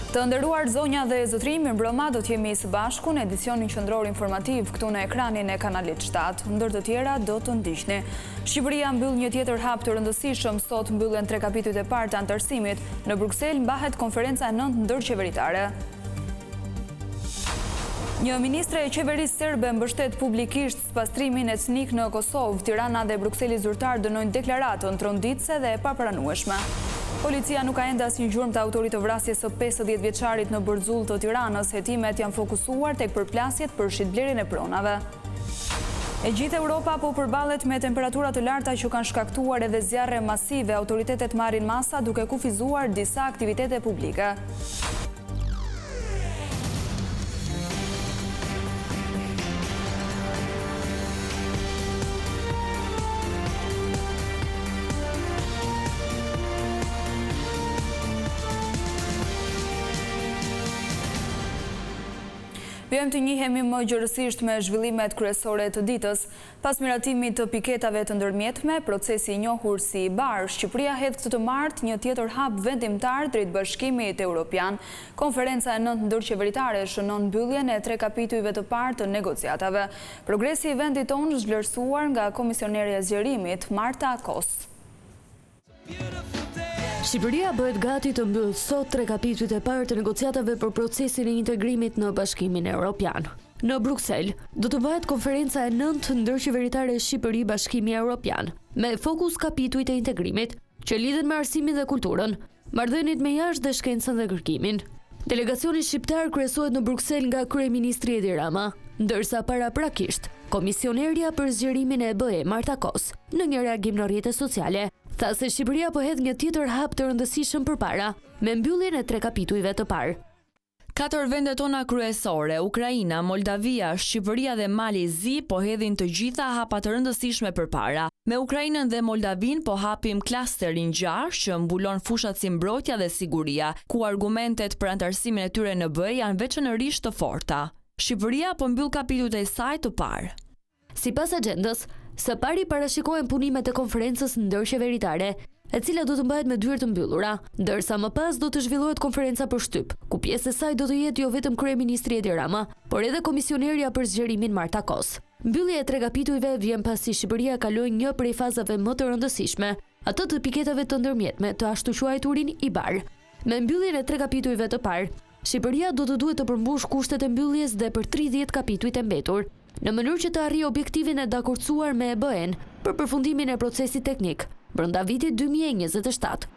Të nderuar zonja dhe zotëri, mirëmbrëma, do të jemi së bashku në edicionin qendror informativ këtu në ekranin e kanalit 7. Ndër të tjera do të ndiqni. Shqipëria mbyll një tjetër hap të rëndësishëm. Sot mbyllen 3 kapitujt e parë të anëtarësimit. Në Bruksel mbahet konferenca e 9 ndërqeveritare. Një ministre e qeverisë serbe mbështet publikisht spastrimin etnik në Kosovë. Tirana dhe Brukseli zyrtar dënojnë deklaratën tronditëse dhe e papranueshme. Policia nuk ka ende asnjë gjurmë të autorit të vrasjes së 50 vjeçarit në Bërzull të Tiranës. Hetimet janë fokusuar tek përplasjet për shitblerjen e pronave. E gjithë Europa po përballet me temperatura të larta që kanë shkaktuar edhe zjarre masive. Autoritetet marrin masa duke kufizuar disa aktivitete publike. Vjen të njihemi më gjërësisht me zhvillimet kryesore të ditës. Pas miratimit të piketave të ndërmjetme, procesi i njohur si BAR, Shqipëria hedh këtë të martë një tjetër hap vendimtar drejt Bashkimit Evropian. Konferenca e 9 ndërqeveritare shënon mbylljen e 3 kapitujve të parë të negociatave. Progresi i vendit tonë zhvlerësuar nga komisionerja e zgjerimit Marta Kos. Shqipëria bëhet gati të mbyllë sot 3 kapitujt e parë të negociatave për procesin e integrimit në Bashkimin Evropian. Në Bruksel do të bëhet konferenca e 9 ndërqeveritare Shqipëri-Bashkimi Evropian, me fokus kapitujt e integrimit që lidhen me arsimin dhe kulturën, marrëdhëniet me jashtë dhe shkencën dhe kërkimin. Delegacioni shqiptar kryesohet në Bruksel nga kryeministri Edi Rama, ndërsa paraprakisht komisionerja për zgjerimin e BE Marta Kos, në një reagim në rrjetet sociale, tha se Shqipëria po hedh një tjetër hap të rëndësishëm përpara, me mbylljen e 3 kapitujve të parë. 4 vendet tona kryesore, Ukraina, Moldavia, Shqipëria dhe Mali Zi po hedhin të gjitha hapa të rëndësishme përpara. Me Ukrainën dhe Moldavin po hapim klasterin 6 që mbulon fushat si mbrojtja dhe siguria, ku argumentet për antarësimin e tyre në BE janë veçanërisht të forta. Shqipëria po mbyll kapitujt e saj të parë. Sipas agjendës, së pari parashikohen punimet e konferencës ndërqeveritare, e cila do të mbahet me dyert të mbyllura, ndërsa më pas do të zhvillohet konferenca për shtyp, ku pjesë e saj do të jetë jo vetëm kryeministri Edi Rama, por edhe komisionerja për zgjerimin Marta Kos. Mbyllja e 3 kapitujve vjen pasi Shqipëria kaloi një prej fazave më të rëndësishme, ato të piketave të ndërmjetme të ashtu quajturin i BAR. Me mbylljen e 3 kapitujve të parë, Shqipëria do të duhet të përmbush kushtet e mbylljes dhe për 30 kapitujt e mbetur, në mënyrë që të arrijë objektivin e dakorcuar me EBE-n për përfundimin e procesit teknik brenda vitit 2027.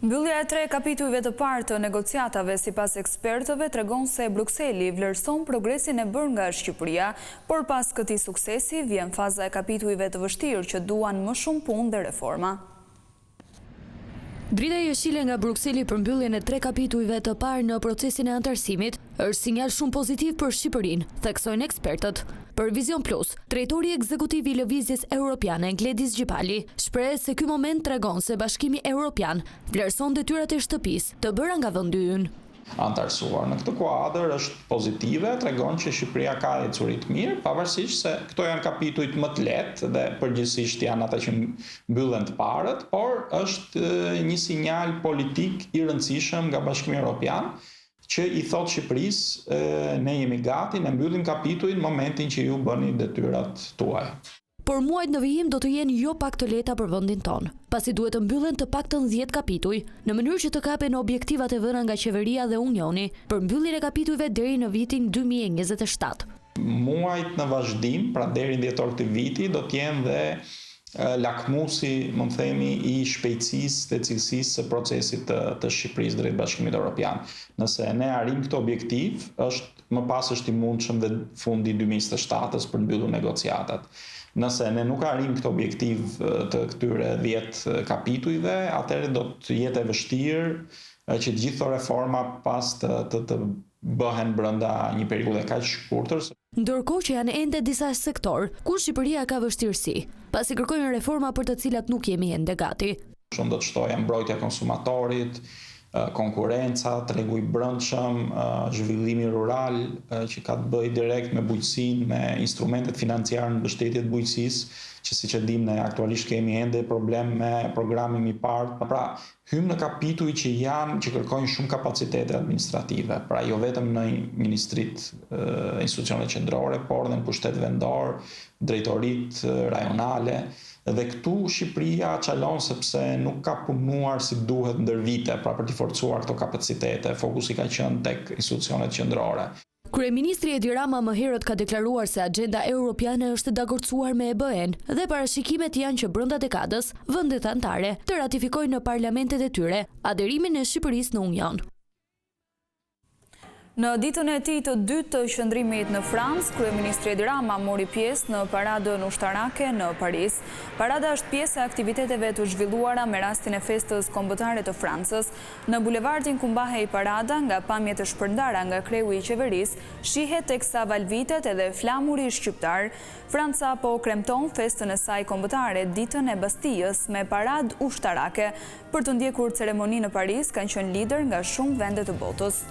Mbyllja e 3 kapitujve të parë të negociatave sipas ekspertëve tregon se Brukseli vlerëson progresin e bërë nga Shqipëria, por pas këtij suksesi vjen faza e kapitujve të vështirë që duan më shumë punë dhe reforma. Drita jeshile nga Brukseli për mbylljen e 3 kapitujve të parë në procesin e antarësimit është sinjal shumë pozitiv për Shqipërinë, theksojnë ekspertët. Për Vision Plus, drejtori ekzekutiv i Lëvizjes Europiane, Gledis Gjipali, shpreh se ky moment tregon se Bashkimi Evropian vlerëson detyrat e shtëpisë të bëra nga vendi ynë. Antarësuar. Në këtë kuadër është pozitive, tregon që Shqipëria ka ecuri të mirë, pavarësisht se këto janë kapitujt më të lehtë dhe përgjithsisht janë ata që mbyllen të parët, por është një sinjal politik i rëndësishëm nga Bashkimi Evropian që i thot Shqipërisë ne jemi gati, ne mbyllim kapituin në momentin që ju bëni detyrat tuaja. Por muajt në vijim do të jenë jo pak të lehta për vendin tonë, pasi duhet të mbyllen të paktën 10 kapituj, në mënyrë që të kapen objektivat e vëna nga qeveria dhe Unioni për mbylljen e kapitujve deri në vitin 2027. Muajt në vazhdim, pra deri në dhjetor të viti, do të jenë dhe lakmusi, më themi, i shpejtësisë dhe cilësisë së procesit të Shqipërisë drejt Bashkimit Evropian. Nëse ne arrim këtë objektiv, më pas është i mundshëm dhe fundi 2027-s për mbyllur negociatat. Nëse ne nuk arrim këtë objektiv të këtyre 10 kapitujve, atëherë do të jetë e vështirë që të gjithë reforma pas të bëhen brenda një periudhe kaq shkurtër. Ndërkohë që janë ende disa sektor ku Shqipëria ka vështirësi, pasi kërkojnë reforma për të cilat nuk jemi ende gati. Shumë do të shtoja mbrojtja e konsumatorit, konkurenca, tregu i brendshëm, zhvillimi rural që ka të bëjë direkt me bujqësinë, me instrumentet financiare në mbështetje të bujqësisë, që siç e dimë ne aktualisht kemi ende problem me programin i parë. Pra, hym në kapituj që kërkojnë shumë kapacitete administrative, pra jo vetëm në ministritë, institucionet qendrore, por edhe në pushtet vendor, drejtoritë rajonale. Dhe këtu Shqipëria çalon sepse nuk ka punuar si duhet ndër vite, pra për të forcuar këto kapacitete, fokusi ka qenë tek institucionet qendrore. Kryeministri Edi Rama më herët ka deklaruar se agenda europiane është dakordsuar me EBE-n dhe parashikimet janë që brenda dekadës vendet anëtare të ratifikojnë në parlamentet e tyre aderimin e Shqipërisë në Union. Në ditën e tij të dytë të qëndrimit në Francë, kryeministri Edi Rama mori pjesë në paradën ushtarake në Paris. Parada është pjesë e aktiviteteve të zhvilluara me rastin e festës kombëtare të Francës. Në bulevardin ku mbahej parada, nga pamjet e shpërndara nga kreu i qeverisë, shihet teksa valvitet edhe flamuri shqiptar. Franca po kremton festën e saj kombëtare ditën e Bastijës me paradë ushtarake. Për të ndjekur ceremoninë në Paris kanë qenë lider nga shumë vende të botës.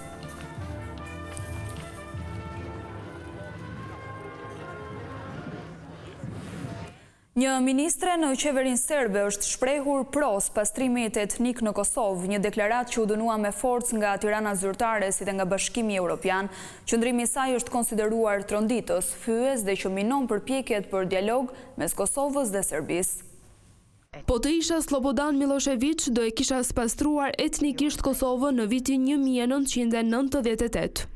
Një ministre në qeverinë serbe është shprehur pros pastrimit etnik në Kosovë, një deklaratë që u dënua me forcë nga Tirana zyrtare si dhe nga Bashkimi Evropian. Qëndrimi i saj është konsideruar tronditës, fyes dhe që minon përpjekjet për dialog mes Kosovës dhe Serbisë. Po të isha Slobodan Milošević, do e kisha spastruar etnikisht Kosovën në vitin 1998.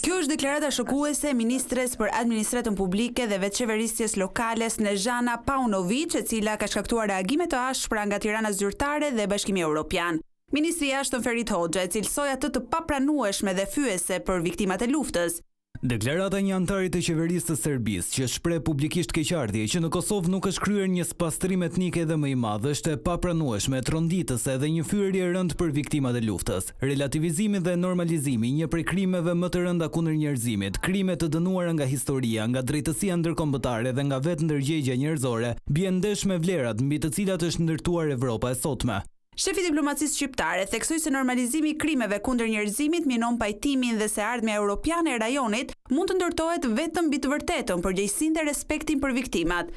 Kjo është deklarata shokuese e ministres për administratën publike dhe veçqeverisjes lokale Snežana Paunović, e cila ka shkaktuar reagime të ashpra nga Tirana zyrtare dhe Bashkimi Evropian. Ministri i Jashtëm Ferit Hoxha e cilësoi atë të papranueshme dhe fyese për viktimat e luftës. Deklarata një antarit të qeverisë të Serbisë që shpreh publikisht keqardhje që në Kosovë nuk është kryer një spastrim etnik edhe më i madh është e papranueshme, tronditëse dhe një fyerje e rëndë për viktimat e luftës. Relativizimi dhe normalizimi një prej krimeve më të rënda kundër njerëzimit, krime të dënuara nga historia, nga drejtësia ndërkombëtare dhe nga vetë ndërgjegja njerëzore, bien ndesh me vlerat mbi të cilat është ndërtuar Evropa e sotme. Shefi diplomacisë shqiptare theksoi se normalizimi i krimeve kundër njerëzimit minon pajtimin dhe se ardhmja europiane e rajonit mund të ndërtohet vetëm mbi të vërtetën, përgjegjësinë dhe respektin për viktimat.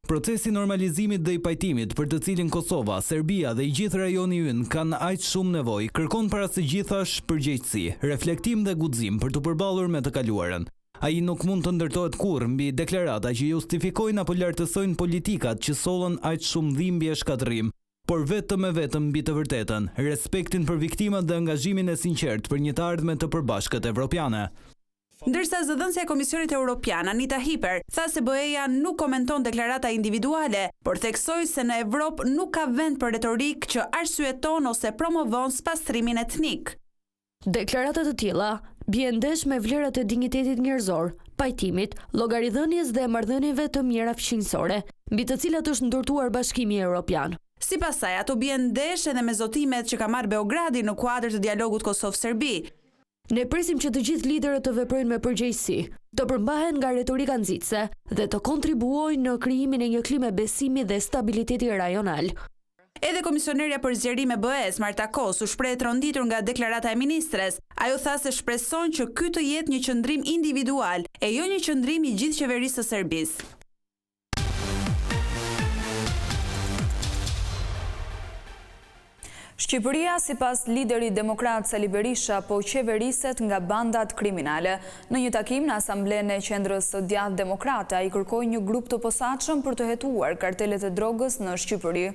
Procesi normalizimit dhe i pajtimit për të cilin Kosova, Serbia dhe i gjithë rajoni ynë kanë aq shumë nevojë, kërkon para së gjithash përgjegjësi, reflektim dhe guxim për të përballur me të kaluarën. Ai nuk mund të ndërtohet kurrë mbi deklarata që justifikojnë apo lartësojnë politikat që sollën aq shumë dhimbje e shkatërrim, por vetëm mbi të vërtetën, respektin për viktimat dhe angazhimin e sinqert për një të ardhme të përbashkët evropiane. Ndërsa zëdhënësja e Komisionit Evropian, Anita Hiper, tha se BE-ja nuk komenton deklarata individuale, por theksoi se në Evropë nuk ka vend për retorik që arsyeton ose promovon spastrimin etnik. Deklaratat të tilla bien ndesh me vlerat e dinjitetit njerëzor, pajtimit, llogaridhënies dhe marrëdhënieve të mira fqinjësore, mbi të cilat është ndërtuar Bashkimi Evropian. Sipas saj, ato bien ndesh edhe me zotimet që ka marrë Beogradi në kuadër të dialogut Kosovë-Serbi. Ne presim që të gjithë liderët të veprojnë me përgjegjësi, të përmbahen nga retorika nxitse dhe të kontribuojnë në krijimin e një klime besimi dhe stabiliteti rajonal. Edhe komisionerja për zgjerim e BE-s, Marta Kos, u shpreh tronditur nga deklarata e ministres. Ajo tha se shpreson që ky të jetë një qëndrim individual e jo një qëndrim i gjithë qeverisë së Serbisë. Shqipëria, sipas liderit demokrat Sali Berisha, po qeveriset nga bandat kriminale. Në një takim në Asamblenë e Qendrës së Djathtë Demokrate, ai kërkoi një grup të posaçëm për të hetuar kartelet e drogës në Shqipëri.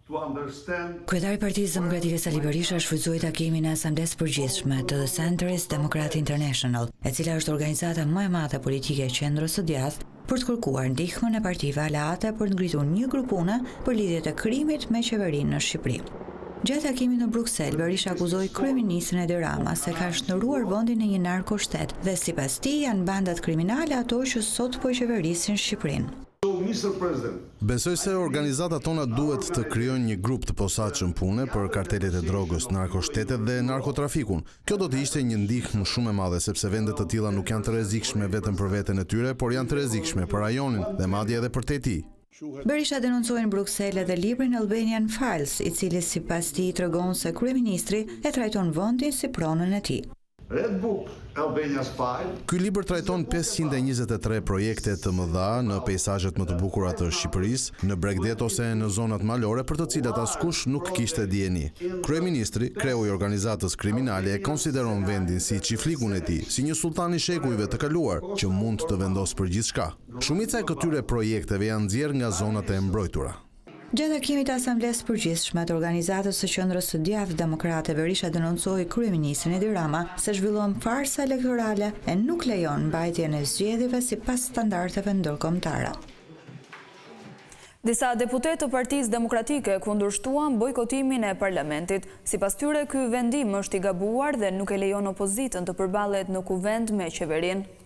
Kryetari i Partisë Demokratike Sali Berisha shfrytëzoi takimin e Asamblesë Përgjithshme të The Centrist Democrat International, e cila është organizata më e madhe politike e Qendrës së Djathtë, për të kërkuar ndihmën e partive aleate për të ngritur një grup pune për lidhjet e krimit me qeverinë në Shqipëri. Gjatë takimit në Bruksel, Berisha akuzoi kryeministrin Edi Rama se ka shndërruar vendin në një narkoshtet dhe sipas tij janë bandat kriminale ato që sot po qeverisin Shqipërinë. Besoj se organizatat tona duhet të krijojnë një grup të posaçëm pune për kartelet e drogës, narkoshtetet dhe narkotrafikun. Kjo do të ishte një ndihmë shumë e madhe sepse vendet të tilla nuk janë të rrezikshme vetëm për veten e tyre, por janë të rrezikshme për rajonin dhe madje edhe për TETI. Berisha denoncoi në Bruksel edhe librin Albanian Files, i cili sipas tij tregon se kryeministri e trajton vendin si pronën e tij. Red Book, Albania's File. Ky libër trajton 523 projekte të mëdha në peizazhet më të bukura të Shqipërisë, në Bregdet ose në zonat malore për të cilat askush nuk kishte dieni. Kryeministri, kreu i organizatës kriminale, e konsideron vendin si çiflikun e tij, si një sultan i shekujve të kaluar që mund të vendosë për gjithçka. Shumica e këtyre projekteve janë nxjerrë nga zonat e mbrojtura. Gjatë takimit të Asamblesë Përgjithshme të organizatës së Qendrës së Djathtë Demokrate, Berisha denoncoi kryeministrin Edi Rama se zhvillon farsa elektorale e nuk lejon mbajtjen e zgjedhjeve sipas standardeve ndërkombëtare. Disa deputetë të Partisë Demokratike kundërshtuan bojkotimin e parlamentit. Sipas tyre, ky vendim është i gabuar dhe nuk e lejon opozitën të përballet në kuvend me qeverinë.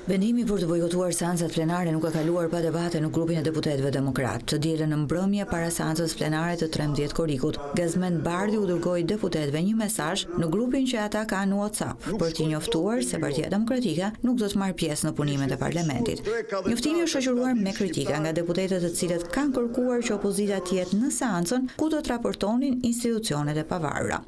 Vendimi për të bojkotuar seancat plenare nuk ka kaluar pa debate në grupin e deputetëve demokrat. Të dielën në mbrëmje para seancës plenare të 13 korikut, Gazmend Bardhi u dërgoi deputetëve një mesazh në grupin që ata kanë në WhatsApp për t'i njoftuar se Partia Demokratike nuk do të marrë pjesë në punimet e parlamentit. Njoftimi është shoqëruar me kritika nga deputetët të cilët kanë kërkuar që opozita të jetë në seancën ku do të raportonin institucionet e pavarura.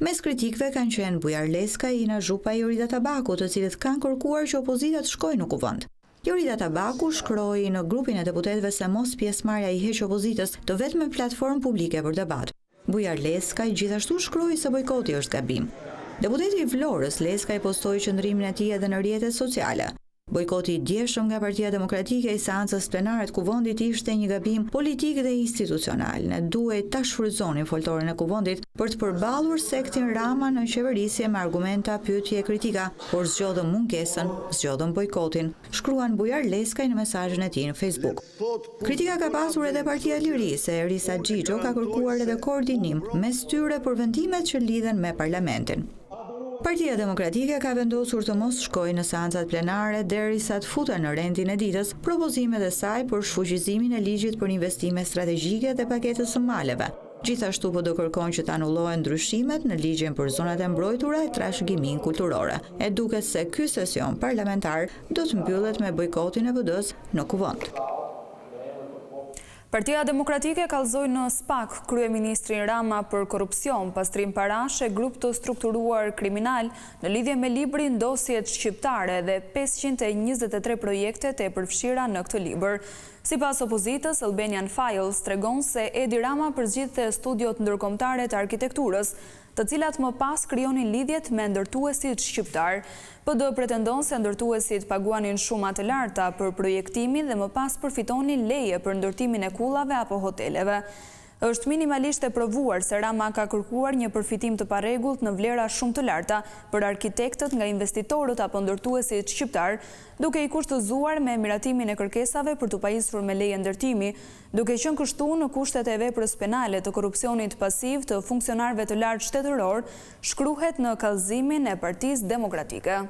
Mes kritikëve kanë qenë Bujar Leska, Ina Zhupa e Jorida Tabaku, të cilët kanë kërkuar që opozita të shkojë në kuvend. Jorida Tabaku shkroi në grupin e deputetëve se mos pjesëmarrja i heq opozitës të vetme platformë publike për debat. Bujar Leska gjithashtu shkroi se bojkoti është gabim. Deputeti i Vlorës, Leska, i postoi qëndrimin e tij edhe në rrjetet sociale. Bojkoti i djeshëm nga Partia Demokratike i seancës plenare të kuvendit ishte një gabim politik dhe institucional. Ne duhet ta shfrytëzonim foltorin e kuvendit për të përballur sektin Rama në qeverisje me argumenta, pyetje e kritika, por zgjodhëm mungesën, zgjodhëm bojkotin, shkruan Bujar Leskaj në mesazhin e tij në Facebook. Kritika ka pasur edhe Partia e Lirisë, se Risa Xhixho ka kërkuar edhe koordinim mes tyre për vendimet që lidhen me parlamentin. Partia Demokratike ka vendosur të mos shkojë në seancat plenare derisa të futen në rendin e ditës propozimet e saj për shfuqizimin e ligjit për investime strategjike dhe paketës së maleve. Gjithashtu po do kërkon që të anullohen ndryshimet në ligjin për zonat e mbrojtura e trashëgiminë kulturore. E duket se ky sesion parlamentar do të mbyllet me bojkotin e PD-s në kuvend. Partia Demokratike kallëzoi në SPAK kryeministrin Rama për korrupsion, pastrim parash e grup të strukturuar kriminal në lidhje me librin Dosjet shqiptare dhe 523 projekte të përfshira në këtë libër. Sipas opozitës, Albanian Files tregon se Edi Rama përzgjidhte studiot ndërkombëtare të arkitekturës, të cilat më pas krijonin lidhjet me ndërtuesit shqiptar. PD pretendon se ndërtuesit paguanin shuma të larta për projektimin dhe më pas përfitonin leje për ndërtimin e kullave apo hoteleve. Është minimalisht e provuar se Rama ka kërkuar një përfitim të parregullt në vlera shumë të larta për arkitektët nga investitorët apo ndërtuesit shqiptar, duke i kushtëzuar me miratimin e kërkesave për të pajisur me leje ndërtimi, duke qenë kështu në kushtet e veprës penale të korrupsionit pasiv të funksionarëve të lartë shtetëror, shkruhet në kallëzimin e Partisë Demokratike.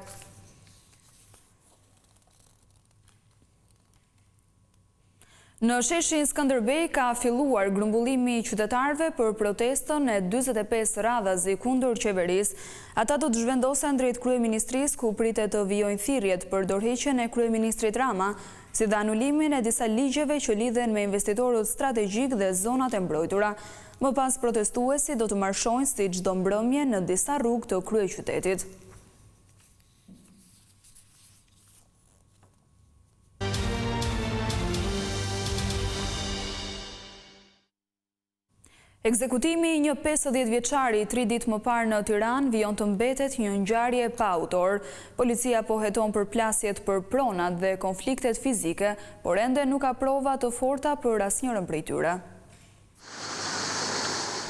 Në sheshin Skënderbej ka filluar grumbullimi i qytetarëve për protestën e 45 radhazi kundër qeverisë. Ata do të zhvendosen drejt kryeministrisë ku pritet të vijojnë thirrjet për dorëheqjen e kryeministrit Rama, si dhe anulimin e disa ligjeve që lidhen me investitorët strategjik dhe zonat e mbrojtura. Më pas protestuesit do të marshojnë si çdo mbrëmje në disa rrugë të kryeqytetit. Ekzekutimi i një 50 vjeçari 3 ditë më parë në Tiranë vijon të mbetet një ngjarje pa autor. Policia po heton për plasjet për pronat dhe konfliktet fizike, por ende nuk ka prova të forta për asnjërin prej tyre.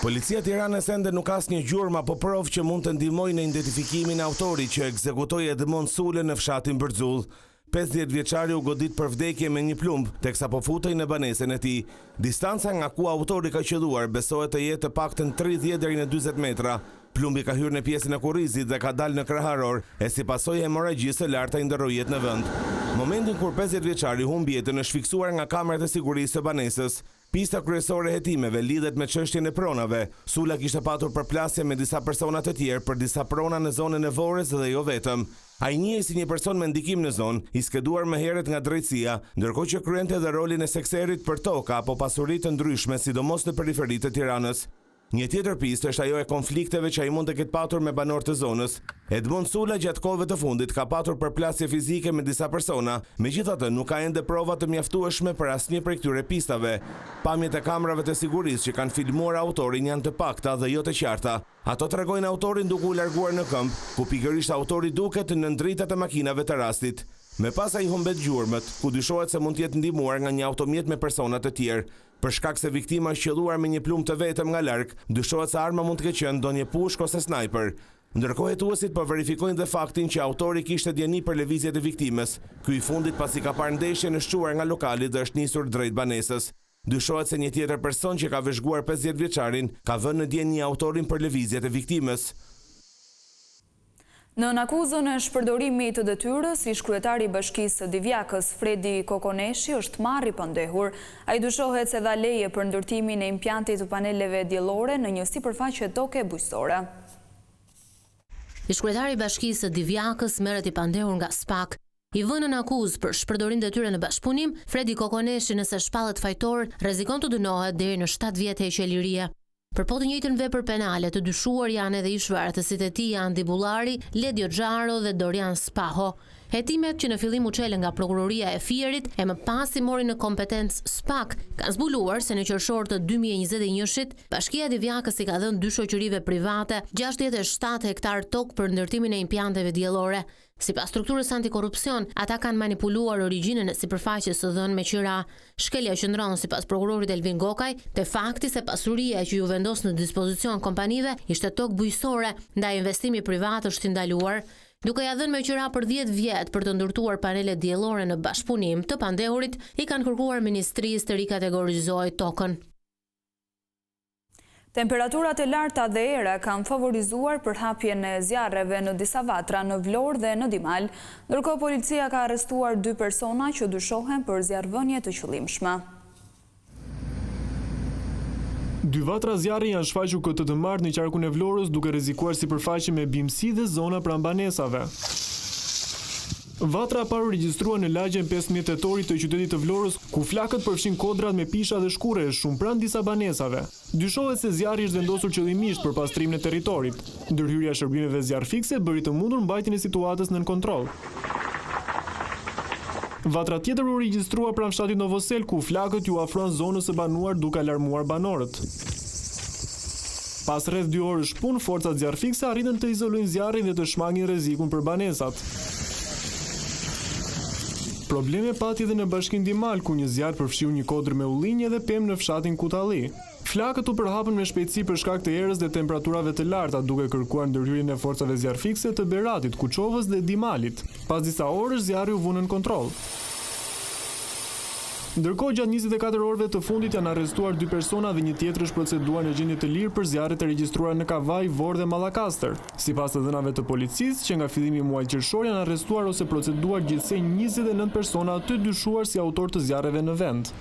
Policia Tiranës ende nuk ka asnjë gjurmë apo provë që mund të ndihmojë në identifikimin e autorit që ekzekutoi Edmond Sule në fshatin Bërxull. 50 vjeçari u godit për vdekje me një plumb, teksa po futej në banesën e tij. Distanca nga ku autori ka qelluar besohet të jetë të paktën 30 deri në 40 metra. Plumbi ka hyrë në pjesën e kurrizit dhe ka dalë në kraharor, e si pasojë e hemorragjisë së larta i ndërroi jetën në vend. Momentin kur 50 vjeçari humbi jetën është fiksuar nga kamerat e sigurisë së banesës. Pista kryesore e hetimeve lidhet me çështjen e pronave. Sula kishte patur përplasje me disa persona të tjerë për disa prona në zonën e Vorres dhe jo vetëm. Ai njihej si një person me ndikim në zonë, i skeduar më herët nga drejtësia, ndërkohë që kryente edhe rolin e sekserit për toka apo pasuri të ndryshme, sidomos në periferitë të Tiranës. Një tjetër pistë është ajo e konflikteve që ai mund të ketë patur me banorët e zonës. Edmond Sula gjatë kohëve të fundit ka patur përplasje fizike me disa persona, megjithatë nuk ka ende prova të mjaftueshme për asnjë prej këtyre pistave. Pamjet e kamerave të sigurisë që kanë filmuar autorin janë të pakta dhe jo të qarta. Ato tregojnë autorin duke u larguar në këmbë, ku pikërisht autori duket në ndritat e makinave të rastit. Me pas ai humbet gjurmët, ku dyshohet se mund të jetë ndihmuar nga një automjet me persona të tjerë. Për shkak se viktima është qelluar me një plumb të vetëm nga larg, dyshohet se arma mund të ketë qenë ndonjë pushk ose sniper. Ndërkohë hetuesit po verifikojnë dhe faktin që autori kishte dieni për lëvizjet e viktimës. Ky i fundit pasi ka parë ndeshjen e shquar nga lokali dhe është nisur drejt banesës. Dyshohet se një tjetër person që ka veshguar 50 vjeçarin ka vënë në dieni autorin për lëvizjet e viktimës. Në akuzën e shpërdorimit të detyrës, ish kryetari i Bashkisë së Divjakës, Fredi Kokoneshi, është marrë i pandehur. Ai dyshohet se dha leje për ndërtimin e impjantit të paneleve diellore në një sipërfaqe toke bujqësore. Ish kryetari i Bashkisë së Divjakës merret i pandehur nga SPAK. I vënë në akuzë për shpërdorim detyre në bashkëpunim, Fredi Kokoneshi, nëse shpallet fajtor, rrezikon të dënohet deri në 7 vjet heqje lirie. Për po të njëjtën vepër penale të dyshuar janë edhe ish-vartësit e tij Andi Bullari, Ledio Xharo dhe Dorian Spaho. Hetimet që në fillim u çelën nga prokuroria e Fierit e më pas i mori në kompetencë SPAK, kanë zbuluar se në qershor të 2021-shit, Bashkia e Divjakës i ka dhënë 2 shoqërive private 67 hektar tokë për ndërtimin e implanteve diellore. Sipas strukturës antikorrupsion, ata kanë manipuluar origjinën e sipërfaqes së dhënë me qira. Shkelja qëndron sipas prokurorit Elvin Gokaj te fakti se pasuria që ju vendos në dispozicion kompanive ishte tokë bujqësore, ndaj investimi privat është ndaluar. Duke ja dhënë me qira për 10 vjet për të ndërtuar panele diellore në bashkëpunim të pandehurit, i kanë kërkuar ministrisë të rikategorizojë tokën. Temperaturat e larta dhe era kanë favorizuar përhapjen e zjarreve në disa vatra në Vlorë dhe në Dimal, ndërkohë policia ka arrestuar 2 persona që dyshohen për zjarrvënie të qëllimshme. 2 vatra zjarri janë shfaqur këtë të martë në qarkun e Vlorës duke rrezikuar sipërfaqe me bimësi dhe zona pranë banesave. Vatra parë regjistruar në lagjen 15 tetorit të qytetit të Vlorës, ku flakët përfshin kodrat me pisha dhe shkure shumë pranë disa banesave. Dyshohet se zjarri është vendosur qëllimisht për pastrimin e territorit. Ndërhyrja e shërbimeve zjarr fikse bëri të mundur mbajtjen e situatës nën kontroll. Vatra tjetër u regjistrua pranë fshatit Novosel, ku flakët ju afrohen zonës së banuar duke alarmuar banorët. Pas rreth 2 orësh punë, forcat zjarr fikse arritën të izolojnë zjarrin dhe të shmangin rrezikun për banesat. Probleme pati edhe në bashkinë Dimal, ku një zjarr përfshiu një kodër me ullinje dhe pemë në fshatin Kutalli. Flakët u përhapën me shpejtësi për shkak të erës dhe temperaturave të larta, duke kërkuar ndërhyrjen e forcave zjarr fikse të Beratit, Kuçovës dhe Dimalit. Pas disa orësh zjarri u vënë në kontroll. Ndërkohë, gjatë 24 orëve të fundit janë arrestuar 2 persona dhe një tjetër është proceduar në gjendje të lirë për zjarret e regjistruara në Kavaj, Vorë dhe Mallakastër. Sipas të dhënave të policisë, që nga fillimi i muajit qershor janë arrestuar ose proceduar gjithsej 29 persona të dyshuar si autor të zjarreve në vend.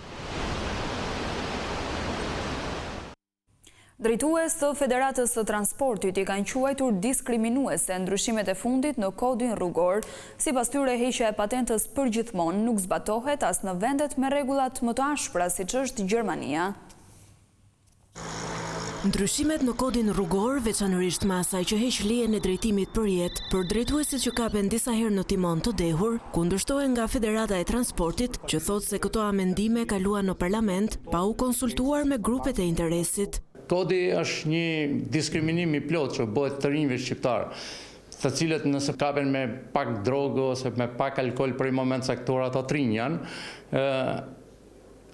Drejtues të Federatës së Transportit i kanë quajtur diskriminuese ndryshimet e fundit në kodin rrugor. Sipas tyre, heqja e patentës përgjithmonë nuk zbatohet as në vendet me rregullat më të ashpra siç është Gjermania. Ndryshimet në kodin rrugor, veçanërisht me asaj që heq lejen e drejtimit për jetë, për drejtuesit që kapen disa herë në timon të dehur, kundërshtohen nga Federata e Transportit, që thotë se këto amendime kaluan në parlament pa u konsultuar me grupet e interesit. Kodi është një diskriminim i plot që bëhet të rinjve shqiptar, të cilët nëse kapen me pak drogë ose me pak alkool për i moment saktor ato trinj janë,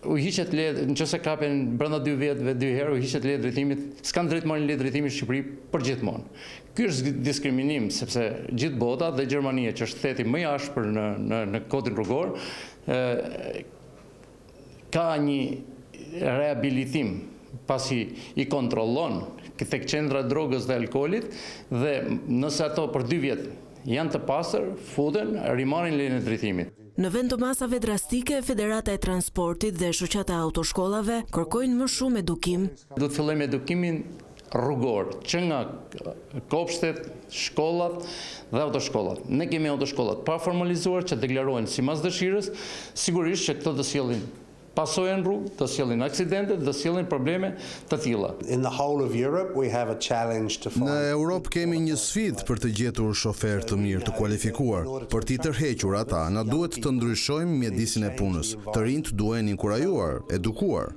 u hiqet leje, nëse kapen brenda 2 vjetëve 2 herë, u hiqet leje drejtimit, s'kan drejt marrin leje drejtimit në Shqipëri përgjithmonë. Ky është diskriminim sepse gjithë bota dhe Gjermania, që është shteti më i ashpër në kodin rrugor, ka një rehabilitim pasi i kontrollon tek qendra e drogës dhe alkoolit dhe nëse ato për 2 vjet janë të pastër, futen, rimarrin lejen e drejtimit. Në vend të masave drastike, Federata e Transportit dhe shoqata e autoshkollave kërkojnë më shumë edukim. Do të fillojmë edukimin rrugor, që nga kopshtet, shkollat dhe autoshkollat. Ne kemi autoshkollat pa formalizuar që deklarohen sipas dëshirës, sigurisht që këto do sjellin pasojën rrugë, të sjellin aksidente, të sjellin probleme të tilla. Në Europë kemi një sfidë për të gjetur shoferë të mirë të kualifikuar. Për t'i tërhequr ata, na duhet të ndryshojmë mjedisin e punës. Të rinjt duhen inkurajuar, edukuar.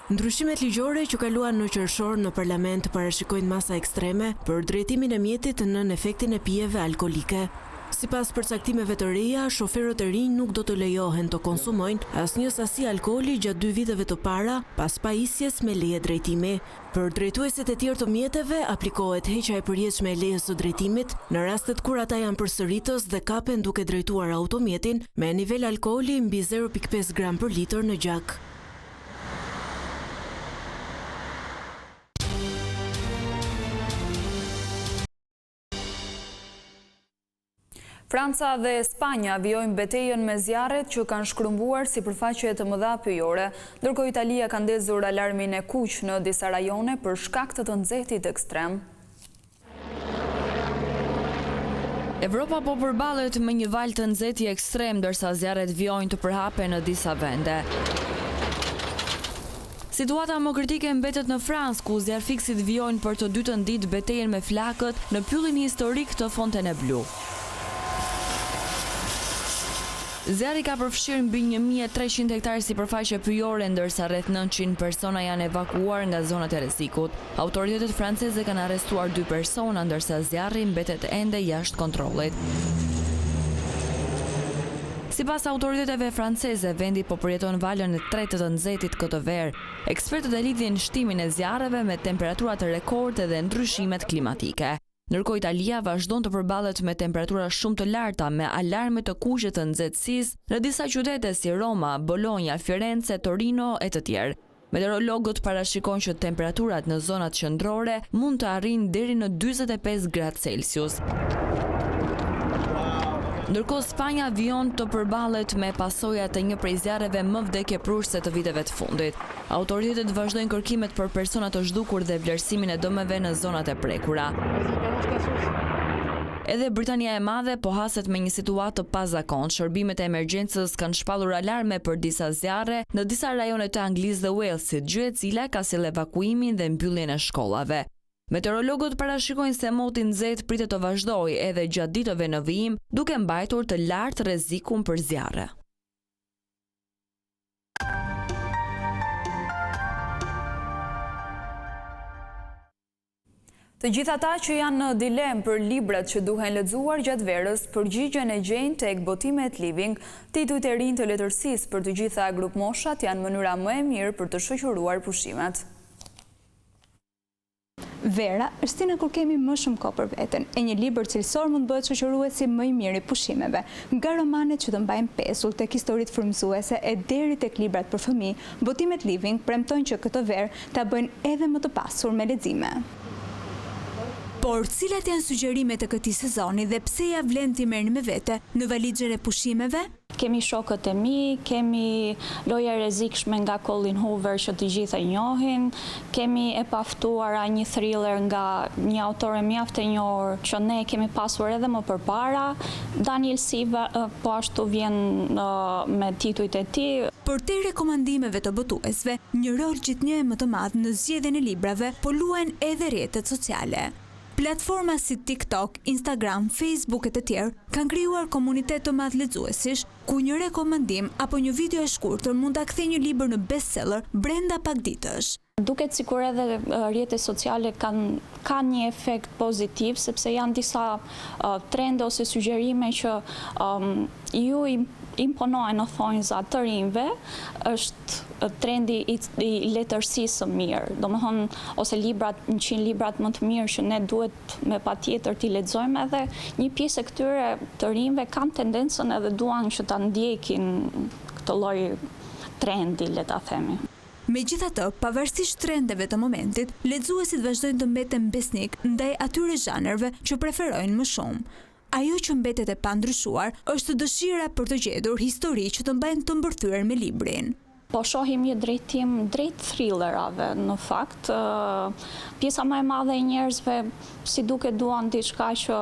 Ndryshimet ligjore që kaluan në qershor në parlament parashikojnë masa ekstreme për drejtimin e mjetit nën efektin e pijeve alkolike. Sipas përcaktimeve të reja, shoferët e rinj nuk do të lejohen të konsumojnë asnjë sasi alkooli gjatë 2 viteve të para pas pajisjes me leje drejtimi. Për drejtuesit e tjerë të mjeteve aplikohet heqja e përjetshme e lejes së drejtimit në rastet kur ata janë përsëritës dhe kapen duke drejtuar automjetin me nivel alkooli mbi 0.5 gram për litër në gjak. Franca dhe Spanja vijojnë betejën me zjarret që kanë shkrumbuar sipërfaqe të mëdha pyjore, ndërkohë Italia ka ndezur alarmin e kuq në disa rajone për shkak të nxehtit ekstrem. Evropa po përballet me një val të nxehti ekstrem ndërsa zjarret vijojnë të përhapen në disa vende. Situata më kritike mbetet në Francë, ku zjarfiksit vijojnë për të dytën ditë betejën me flakët në pyllin historik të Fontainebleau. Zjarri ka përfshirë mbi 1300 hektarë sipërfaqe pyjore, ndërsa rreth 900 persona janë evakuuar nga zonat e rrezikut. Autoritetet franceze kanë arrestuar 2 persona, ndërsa zjarri mbetet ende jashtë kontrollit. Sipas autoriteteve franceze, vendi po përjeton valën e 3 të nxehtit këtë verë. Ekspertët e lidhin shtimin e zjarreve me temperaturat rekord dhe ndryshimet klimatike. Ndërkohë Italia vazhdon të përballet me temperatura shumë të larta me alarme të kuqe të nxehtësisë në disa qytete si Roma, Bologna, Firenze, Torino e të tjerë. Meteorologët parashikojnë që temperaturat në zonat qendrore mund të arrijnë deri në 45 gradë Celsius. Ndërkohë Spanja vijon të përballet me pasojat e një prej zjarreve më vdekjepruese të viteve të fundit. Autoritetet vazhdojnë kërkimet për persona të zhdukur dhe vlerësimin e dëmeve në zonat e prekura. Edhe Britania e Madhe po haset me një situatë të pazakontë. Shërbimet e emergjencës kanë shpallur alarme për disa zjarre në disa rajone të Anglisë dhe Walesit, gjë e cila ka sjellë evakuimin dhe mbylljen e shkollave. Meteorologët parashikojnë se moti nxehtë pritet të vazhdojë edhe gjatë ditëve në vijim, duke mbajtur të lartë rrezikun për zjarre. Të gjithë ata që janë në dilemë për librat që duhen lexuar gjatë verës, përgjigjen e gjejnë tek Botimet Living. Titujt e rinj të letërsisë për të gjitha grupmoshat janë mënyra më e mirë për të shoqëruar pushimet. Vera është si në kur kemi më shumë kohë për veten, e një libër cilësor mund bëhet shoqëruesi më i miri i pushimeve, nga romanet që të mbajnë pesull tek historitë frymëzuese e deri tek librat për fëmijë. Botimet Living premtojnë që këtë verë ta bëjnë edhe më të pasur me lexime. Por cilat janë sugjerimet e këtij sezoni dhe pse ja vlen t'i merrni me vete në valizhen e pushimeve? Kemi Shokët e mi, kemi Loja e rrezikshme nga Colin Hoover që të gjithë e njohin, kemi E paftuara, një thriller nga një autore mjaft e njohur që ne kemi pasur edhe më përpara. Daniel Silva po ashtu vjen me titujt e tij. Por te rekomandimeve të botuesve, një rol gjithnjë më të madh në zgjedhjen e librave po luajnë edhe rrjetet sociale. Platforma si TikTok, Instagram, Facebook e të tjerë kanë krijuar komunitet të madh lexuesish, ku një rekomandim apo një video e shkurtër mund ta kthejë një libër në bestseller brenda pak ditësh. Duket sikur edhe rrjetet sociale kanë një efekt pozitiv, sepse janë disa trende ose sugjerime që ju imponohen në thonjza të rinjve, është trendi i letërsisë së mirë. Domethënë, ose 100 librat më të mirë që ne duhet me patjetër t'i lexojmë, edhe një pjesë e këtyre të rinjve kanë tendencën edhe duan që ta ndjekin këtë lloj trendi, le ta themi. Megjithatë, pavarësisht trendeve të momentit, lexuesit vazhdojnë të mbeten besnik ndaj atyre zhanreve që preferojnë më shumë. ajo që mbetet e pandryshuar është dëshira për të gjetur histori që të mbajnë të mbërthyer me librin. Po shohim një drejtim drejt thrillerave, në fakt. Pjesa më e madhe e njerëzve, si duke duan diçka që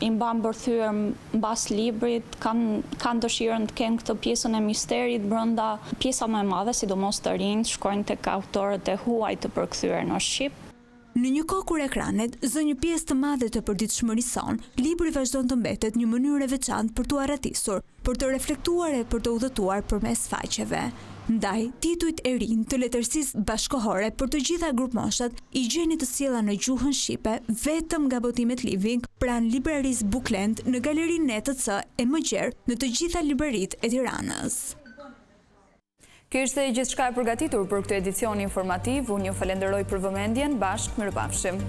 i mban mbërthyer mbas librit, kanë dëshirën të kenë këtë pjesën e misterit brenda. Pjesa më e madhe, sidomos të rinjt, shkojnë tek autorët e huaj të përkthyer në shqip. Në një kohë kur ekranet zë një pjesë të madhe të përditshmërisë son, libri vazhdon të mbetet një mënyrë e veçantë për t'u arratisur, për të reflektuar e për të udhëtuar përmes faqeve. Ndaj, titujt e rinj të letërsisë bashkohore për të gjitha grupmoshat i gjeni të sjella në gjuhën shqipe vetëm nga botimet Living pranë librarisë Bookland në galerinë ETC e Mëgjer në të gjitha libraritë e Tiranës. Kjo ishte gjithçka e përgatitur për këtë edicion informativ. Unë ju falenderoj për vëmendjen. Bashkë mirëpafshim.